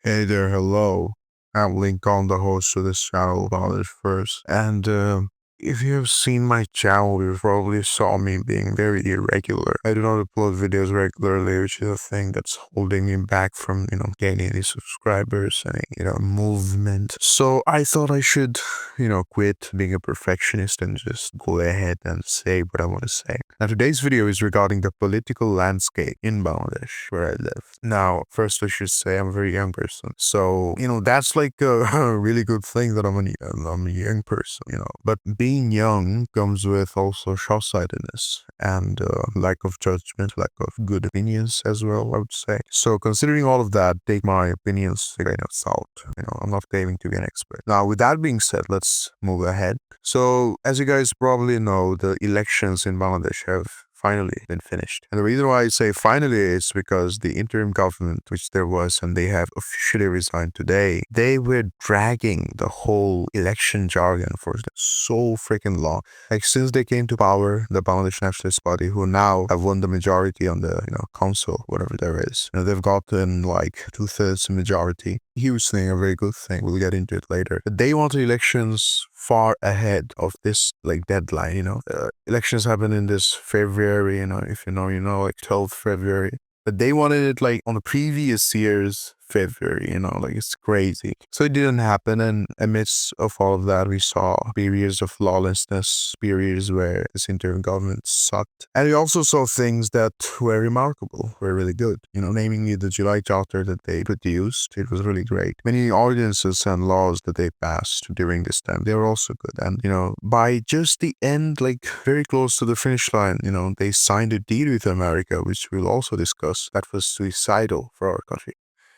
Hey there, hello. I'm Lincoln, the host of this channel, Knowledge First. And if you have seen my channel, you probably saw me being very irregular. I do not upload videos regularly, which is a thing that's holding me back from, gaining any subscribers, any, movement. So I thought I should, quit being a perfectionist and just go ahead and say what I want to say. Now, today's video is regarding the political landscape in Bangladesh, where I live. Now, first I should say I'm a very young person. So, that's like a, a really good thing that I'm a young person. But being young comes with also short-sightedness and lack of judgment, lack of good opinions as well, I would say. So, considering all of that, take my opinions with a grain of salt. I'm not claiming to be an expert. Now, with that being said, let's move ahead. So, as you guys probably know, the elections in Bangladesh have finally been finished. And the reason why I say finally is because the interim government, which there was, and they have officially resigned today, they were dragging the whole election jargon for so freaking long. Like since they came to power, the Bangladesh Nationalist Party, who now have won the majority on the council, whatever there is, they've gotten like 2/3 majority. Huge thing, a very good thing. We'll get into it later. But they wanted elections far ahead of this like deadline. Elections happen in this February. If like 12th February. But they wanted it like on the previous year's February, like it's crazy. So it didn't happen, and amidst of all of that, we saw periods of lawlessness, periods where this interim government sucked. And we also saw things that were remarkable, were really good. Namely the July Charter that they produced, it was really great. Many ordinances and laws that they passed during this time, they were also good. And, by just the end, like very close to the finish line, they signed a deal with America, which we'll also discuss, that was suicidal for our country.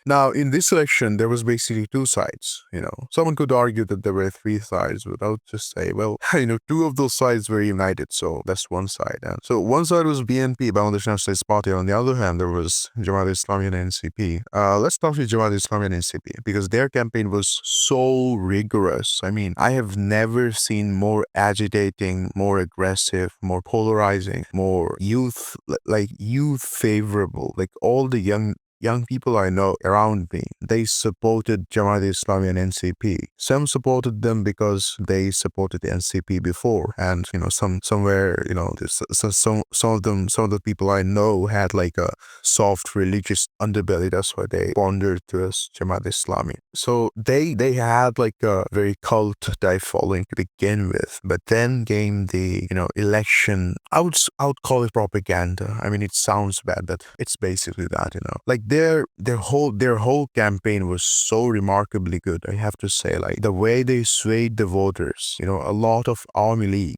Now, in this election, there was basically two sides. Someone could argue that there were three sides, but I would just say, well, two of those sides were united, so that's one side. And so one side was BNP, Bangladesh Nationalist Party. On the other hand, there was Jamaat Islami and NCP. Let's start with Jamaat Islami and NCP because their campaign was so rigorous. I mean, I have never seen more agitating, more aggressive, more polarizing, more youth favorable. Like all the young people I know around me, they supported Jamaat Islami and NCP. Some supported them because they supported the NCP before, and somewhere some of the people I know had like a soft religious underbelly. That's why they pondered to us Jamaat Islami. So they had like a very cult type following to begin with, but then came the election. I would call it propaganda. I mean, it sounds bad, but it's basically that. Like their whole campaign was so remarkably good. I have to say, like the way they swayed the voters. A lot of Army League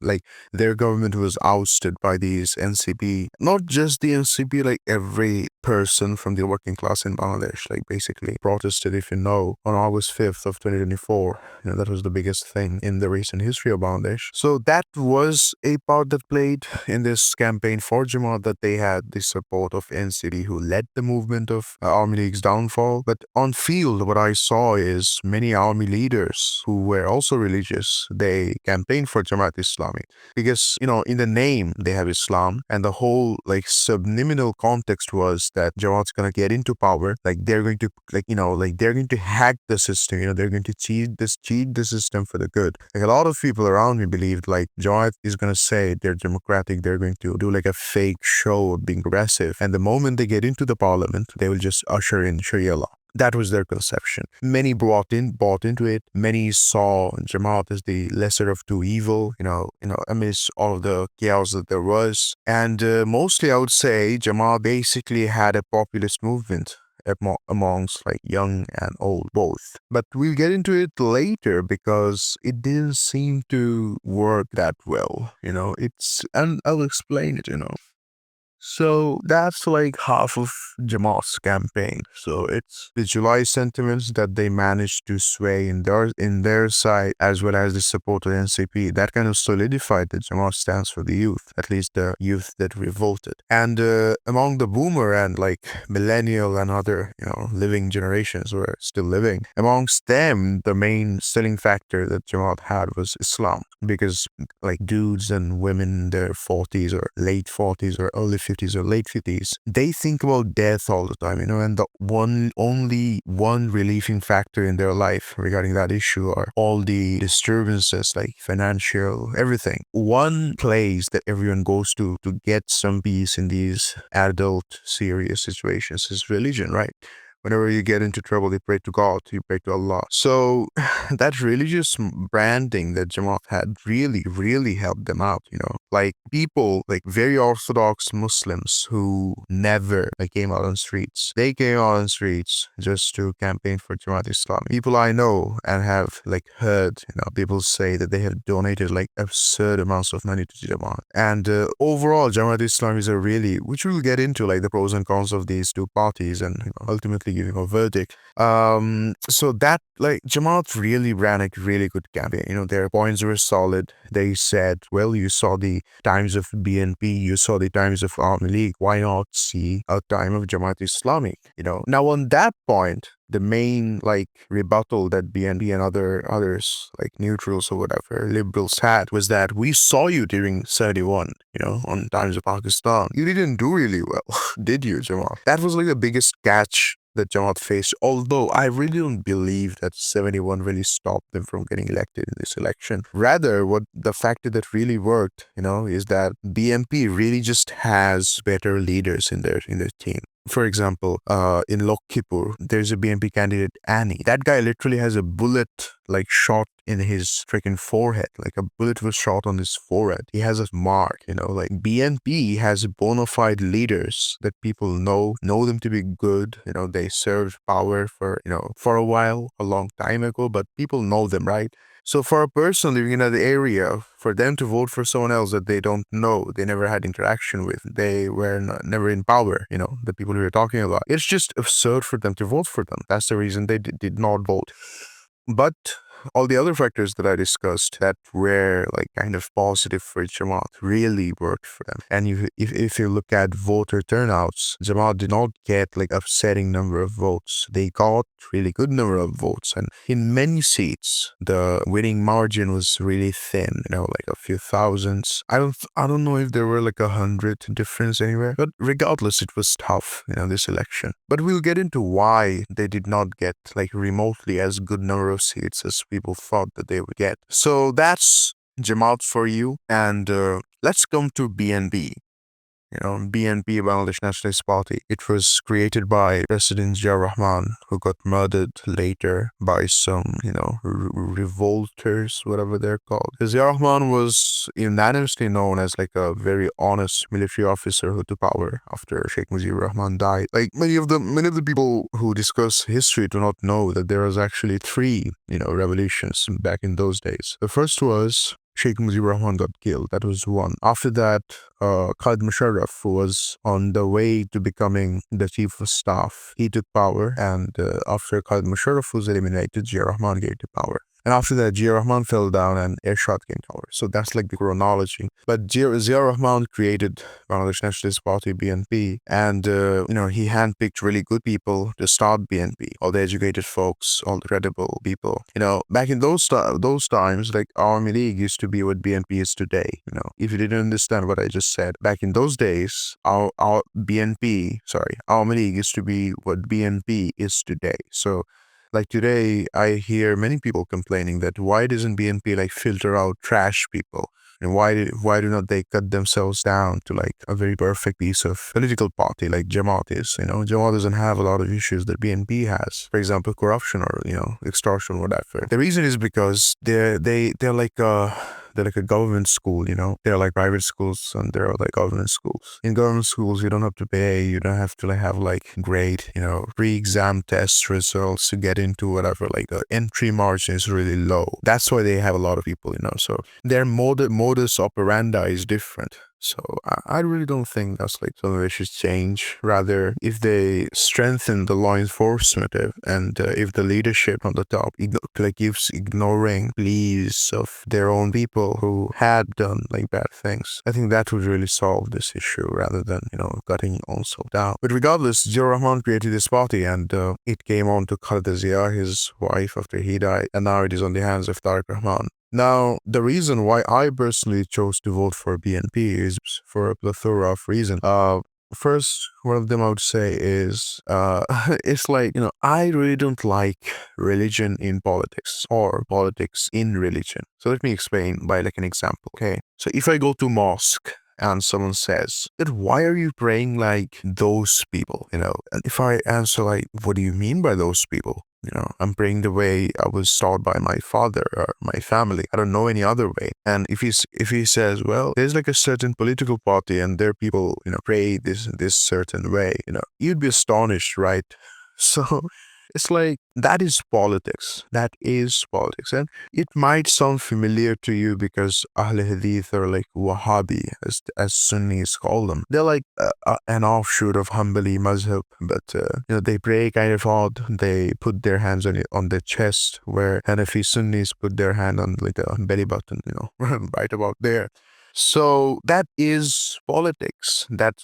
like their government was ousted by these NCP. Not just the NCP, like every person from the working class in Bangladesh, like basically protested. If on August 5th of 2024, that was the biggest thing in the recent history of Bangladesh. So that was a part that played in this campaign for Jamaat, that they had the support of NCP, who led the movement of Army League's downfall. But on field, what I saw is many army leaders who were also religious, they campaigned for Jamaat Islami because, in the name they have Islam, and the whole like subliminal context was that Jamaat's gonna get into power, like they're going to they're going to hack the system, they're going to cheat the system for the good. Like a lot of people around me believed like Jamaat is gonna say they're democratic, they're going to do like a fake show of being aggressive, and the moment they get into the parliament, they will just usher in Sharia law. That was their conception. Many bought into it. Many saw Jamaat as the lesser of two evil, amidst all of the chaos that there was. And mostly I would say Jamaat basically had a populist movement amongst like young and old both. But we'll get into it later because it didn't seem to work that well. And I'll explain it. So that's like half of Jamaat's campaign. So it's the July sentiments that they managed to sway in their side, as well as the support of the NCP. That kind of solidified that Jamaat stands for the youth, at least the youth that revolted. And among the boomer and like millennial and other living generations who are still living, amongst them the main selling factor that Jamaat had was Islam, because like dudes and women in their 40s or late 40s or early 50s 50s or late 50s, they think about death all the time, and the only one relieving factor in their life regarding that issue are all the disturbances like financial, everything. One place that everyone goes to get some peace in these adult serious situations is religion, right? Whenever you get into trouble, you pray to God, you pray to Allah. So that religious branding that Jamaat had really, really helped them out, Like people, like very orthodox Muslims who never came out on streets. They came out on streets just to campaign for Jamaat Islami. People I know and have heard, people say that they have donated absurd amounts of money to Jamaat. And overall, Jamaat Islami is a really, which we'll get into the pros and cons of these two parties and ultimately giving a verdict. So that Jamaat really ran a really good campaign. Their points were solid. They said, well, you saw the times of BNP, you saw the times of Army League. Why not see a time of Jamaat Islami? Now on that point, the main rebuttal that BNP and others neutrals or whatever liberals had was that we saw you during 71, on times of Pakistan. You didn't do really well, did you, Jamaat? That was the biggest catch that Jamaat faced, although I really don't believe that 71 really stopped them from getting elected in this election. Rather, what the factor that really worked, is that BNP really just has better leaders in their team. For example, in Lokhipur, there's a BNP candidate, Annie. That guy literally has a bullet shot in his freaking forehead. A bullet was shot on his forehead. He has a mark, BNP has bona fide leaders that people know them to be good. They served power for a while, a long time ago, but people know them, right? So for a person living in that area, for them to vote for someone else that they don't know, they never had interaction with, they were never in power, the people we were talking about, it's just absurd for them to vote for them. That's the reason they did not vote. But all the other factors that I discussed that were kind of positive for Jamaat really worked for them. And if you look at voter turnouts, Jamaat did not get upsetting number of votes. They got really good number of votes, and in many seats the winning margin was really thin, a few thousands. I don't know if there were 100 difference anywhere, but regardless, it was tough, this election. But we'll get into why they did not get remotely as good number of seats as people thought that they would get. So that's Jamaat for you. And let's come to BNP. BNP, Bangladesh Nationalist Party. It was created by President Ziaur Rahman, who got murdered later by some, revolters, whatever they're called. Ziaur Rahman was unanimously known as a very honest military officer who took power after Sheikh Mujibur Rahman died. Many of the people who discuss history do not know that there was actually three, revolutions back in those days. The first was Sheikh Mujibur Rahman got killed. That was one. After that, Khalid Musharraf, who was on the way to becoming the chief of staff, he took power. And after Khalid Musharraf was eliminated, Ziaur Rahman gave the power. And after that, Ziaur Rahman fell down and Ershad came to power. So that's the chronology. But Ziaur Rahman created Bangladesh Nationalist Party, BNP, and he handpicked really good people to start BNP. All the educated folks, all the credible people. Back in those times, Army League used to be what BNP is today. If you didn't understand what I just said, back in those days, our Army League used to be what BNP is today. So today, I hear many people complaining that why doesn't BNP filter out trash people? And why do not they cut themselves down to a very perfect piece of political party like Jamaat is? Jamaat doesn't have a lot of issues that BNP has. For example, corruption or extortion, whatever. The reason is because they're a government school, They're private schools and they're government schools. In government schools, you don't have to pay, you don't have to have great, pre-exam test results to get into whatever, the entry margin is really low. That's why they have a lot of people, So their modus operandi is different. So I really don't think that's something they should change. Rather, if they strengthen the law enforcement and if the leadership on the top keeps ignoring pleas of their own people who had done bad things, I think that would really solve this issue rather than cutting also down. But regardless, Ziaur Rahman created this party and it came on to Khaleda Zia, his wife, after he died, and now it is on the hands of Tariq Rahman. Now, the reason why I personally chose to vote for BNP is for a plethora of reasons. First, one of them I would say is, it's like, I really don't like religion in politics or politics in religion. So let me explain by like an example, okay? So if I go to mosque and someone says that why are you praying like those people, and if I answer like, what do you mean by those people? I'm praying the way I was taught by my father or my family. I don't know any other way. And if he says, well, there's like a certain political party and their people, pray this certain way, you'd be astonished, right? So it's like that is politics. That is politics. And it might sound familiar to you because Ahl Hadith or like Wahhabi, as Sunnis call them. They're like an offshoot of Hanbali Mazhab, but they pray kind of odd. They put their hands on their chest, where Hanafi Sunnis put their hand on like the belly button, right about there. So that is politics. That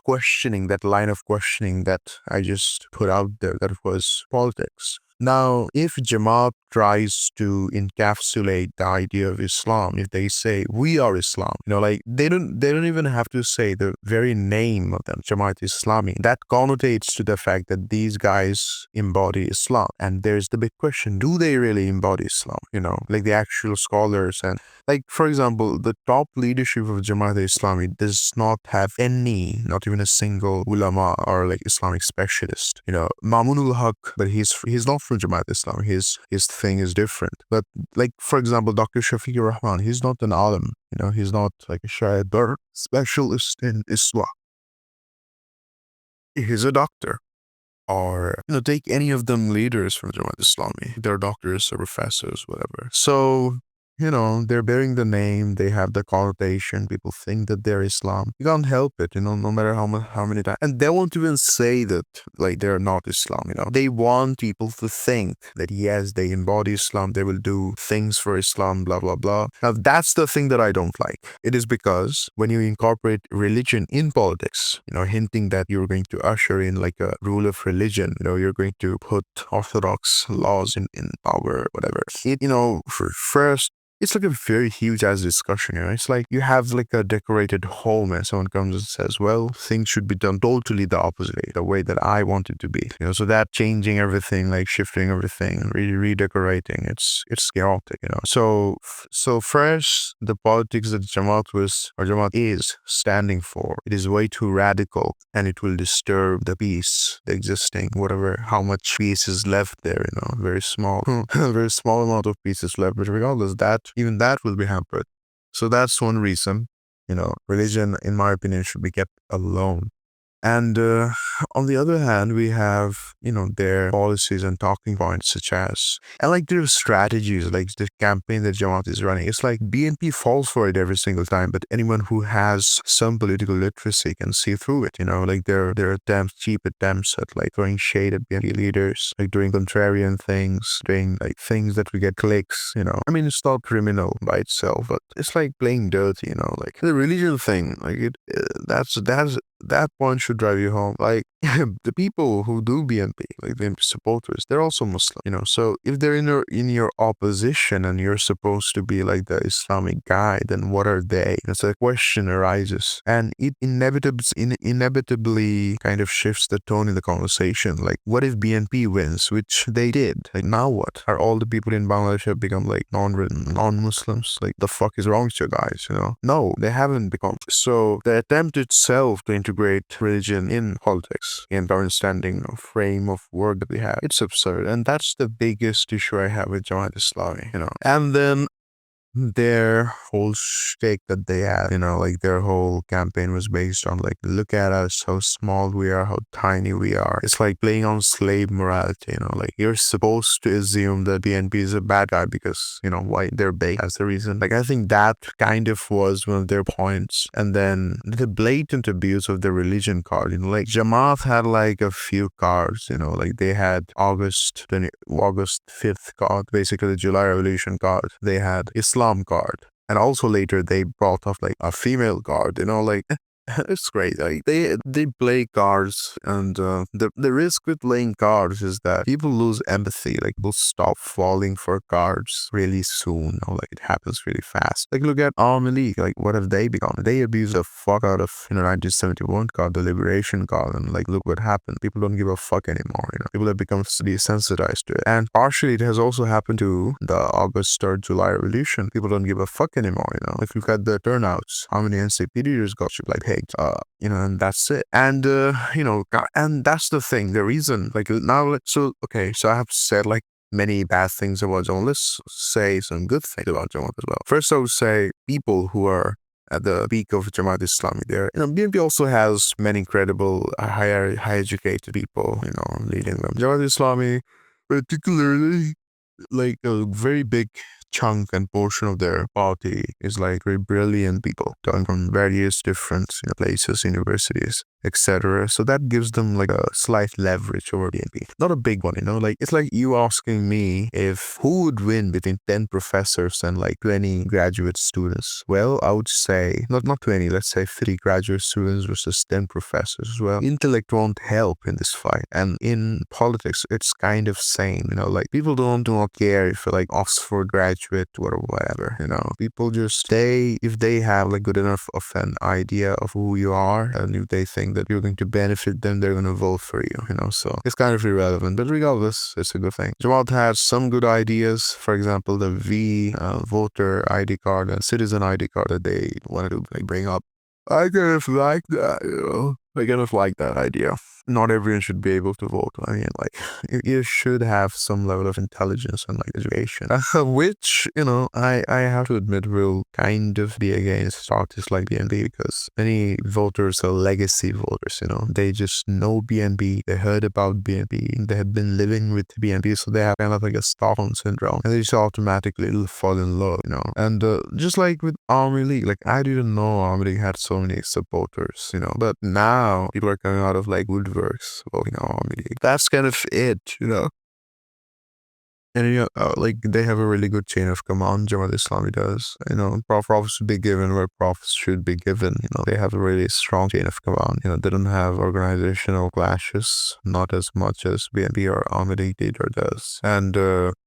questioning, that line of questioning that I just put out there, that was politics. Now, if Jamaat tries to encapsulate the idea of Islam, if they say we are Islam, like they don't even have to say the very name of them, Jamaat Islami. That connotates to the fact that these guys embody Islam. And there's the big question, do they really embody Islam? Like the actual scholars and like, for example, the top leadership of Jamaat Islami does not have any, not even a single ulama or like Islamic specialist. Mamunul Haq, but he's not from Jamaat Islami. His thing is different. But like, for example, Dr. Shafiq Rahman, he's not an alim. He's not like a shayad specialist in Islam. He's a doctor. Or take any of them leaders from Jamaat Islami. They're doctors or professors, whatever. So they're bearing the name, they have the connotation, people think that they're Islam. You can't help it, no matter how many times. And they won't even say that, like, they're not Islam, They want people to think that, yes, they embody Islam, they will do things for Islam, blah, blah, blah. Now, that's the thing that I don't like. It is because when you incorporate religion in politics, hinting that you're going to usher in, like, a rule of religion, you're going to put orthodox laws in power, whatever. For first, it's like a very huge ass discussion, It's like you have like a decorated home and someone comes and says, well, things should be done totally the opposite way, the way that I want it to be. So that changing everything, like shifting everything, redecorating, it's chaotic, So first, the politics that Jamaat is standing for, it is way too radical and it will disturb the peace, the existing, whatever, how much peace is left there, very small, very small amount of peace is left. But regardless, even that will be hampered. So that's one reason, religion, in my opinion, should be kept alone. And on the other hand, we have, their policies and talking points such as, and like their strategies, like the campaign that Jamaat is running. It's like BNP falls for it every single time, but anyone who has some political literacy can see through it, like their cheap attempts at like throwing shade at BNP leaders, like doing contrarian things, doing like things that we get clicks, I mean, it's not criminal by itself, but it's like playing dirty, like the religion thing, like that point should drive you home. Like the people who do BNP, like the BNP supporters, they're also Muslim, So if they're in your opposition and you're supposed to be like the Islamic guy, then what are they? So the question arises, and it inevitably kind of shifts the tone in the conversation. Like, what if BNP wins, which they did? Like, now what? Are all the people in Bangladesh have become like non-Muslims? Like, the fuck is wrong with you guys? No, they haven't become. So the attempt itself to integrate religion in politics and our understanding of frame of work that we have, it's absurd. And that's the biggest issue I have with Jamaat Islami, And then their whole shtick that they had, like their whole campaign was based on like, look at us, how small we are, how tiny we are. It's like playing on slave morality, like you're supposed to assume that BNP is a bad guy because, why they're big as the reason. Like, I think that kind of was one of their points. And then the blatant abuse of the religion card, like Jamaat had like a few cards, like they had August 5th card, basically the July Revolution card. They had Islam card. And also later they brought up like a female card, like It's great. Like they play cards, and the risk with playing cards is that people lose empathy. Like people stop falling for cards really soon. Like it happens really fast. Like look at Army League. Like what have they become? They abuse the fuck out of 1971 card, the Liberation card, and like look what happened. People don't give a fuck anymore. People have become desensitized to it, and partially it has also happened to the August 3rd July Revolution. People don't give a fuck anymore. If you look at the turnouts, how many NCP leaders got you like pegged? And that's it. And and that's the thing. The reason, like now, so okay, so I have said like many bad things about Jamaat. Let's say some good things about Jamaat as well. First, I would say people who are at the peak of Jamaat Islami there. BNP also has many incredible, high educated people, leading them. Jamaat Islami, particularly, like a very big chunk and portion of their party is like very brilliant people coming from various different places, universities, etc. So that gives them like a slight leverage over BNP. Not a big one, like it's like you asking me if who would win between 10 professors and like 20 graduate students. Well, I would say not 20, let's say 50 graduate students versus 10 professors as well. Intellect won't help in this fight. And in politics, it's kind of same, like people don't care if you're like Oxford graduate or whatever, people just if they have like good enough of an idea of who you are, and if they think that you're going to benefit them, they're going to vote for you, so it's kind of irrelevant, but regardless, it's a good thing. Jamaat has some good ideas, for example, the voter ID card and citizen ID card that they wanted to bring up. I kind of like that, I kind of like that idea. Not everyone should be able to vote. I mean, like, you should have some level of intelligence and like education, which, I have to admit will kind of be against artists like BNB, because many voters are legacy voters, they just know BNB, they heard about BNB, they have been living with BNB, so they have kind of like a Stockholm syndrome, and they just automatically fall in love, and just like with Army League, like I didn't know Army League had so many supporters, but now people are coming out of like woodworks voting Army League. That's kind of it, And like they have a really good chain of command. Jamaat Islami does. Profits should be given where profits should be given. They have a really strong chain of command. They don't have organizational clashes, not as much as BNP or Ahmadi leader does. And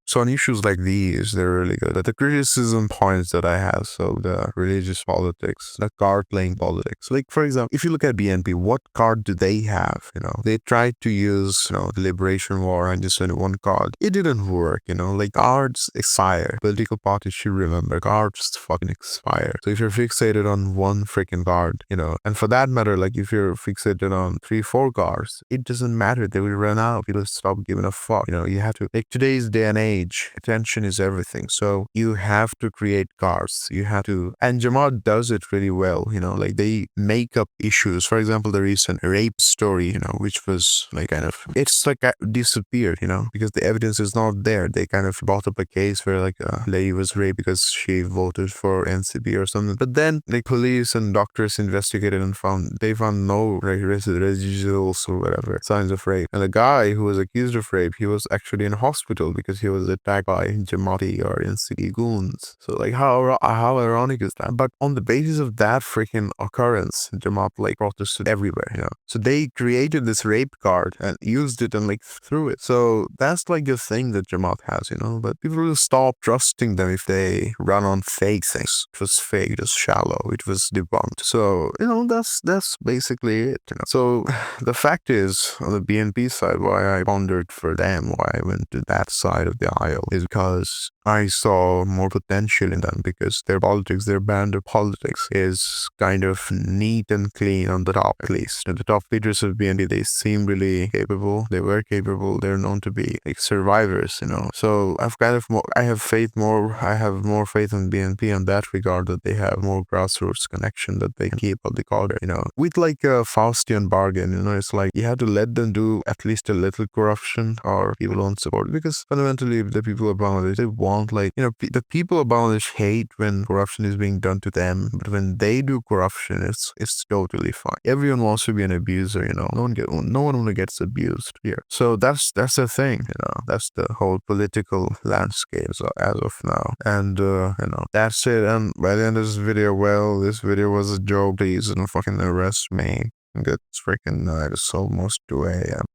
so on issues like these, they're really good. But the criticism points that I have, so the religious politics, the card playing politics. Like for example, if you look at BNP, what card do they have? They tried to use the Liberation War and just one card. It didn't work. Like cards expire. Political parties should remember cards fucking expire. So if you're fixated on one freaking card, and for that matter, like if you're fixated on 3-4 cards, it doesn't matter. They will run out. People stop giving a fuck. You have to, like today's day and age, attention is everything. So you have to create cards. You have to, and Jamaat does it really well. Like they make up issues. For example, the recent rape story, which was like kind of, it's like disappeared, because the evidence is not there. They kind of brought up a case where like a lady was raped because she voted for NCP or something. But then the police and doctors investigated and found no residuals or whatever signs of rape. And the guy who was accused of rape, he was actually in hospital because he was attacked by Jamaati or NCP goons. So like how ironic is that? But on the basis of that freaking occurrence, Jamaat like protested everywhere. So they created this rape card and used it and like threw it. So that's like a thing that Jamaat has, but people will stop trusting them if they run on fake things. It was fake, it was shallow, it was debunked. So, that's basically it, So the fact is, on the BNP side, why I pondered for them, why I went to that side of the aisle, is because I saw more potential in them, because their politics, their brand of politics is kind of neat and clean on the top, at least. The top leaders of BNP, they seem really capable. They were capable. They're known to be like survivors, So I have more faith in BNP in that regard, that they have more grassroots connection, that they can keep up the order, With like a Faustian bargain, it's like you have to let them do at least a little corruption or people won't support it, because fundamentally the people of Bangladesh, they want want. Like, the people of Bangladesh hate when corruption is being done to them, but when they do corruption, it's totally fine. Everyone wants to be an abuser, no one gets abused here. So that's the thing, that's the whole political landscape as of now. And that's it. And by the end of this video, well, this video was a joke. Please don't fucking arrest me. It's freaking night. It's almost 2 a.m.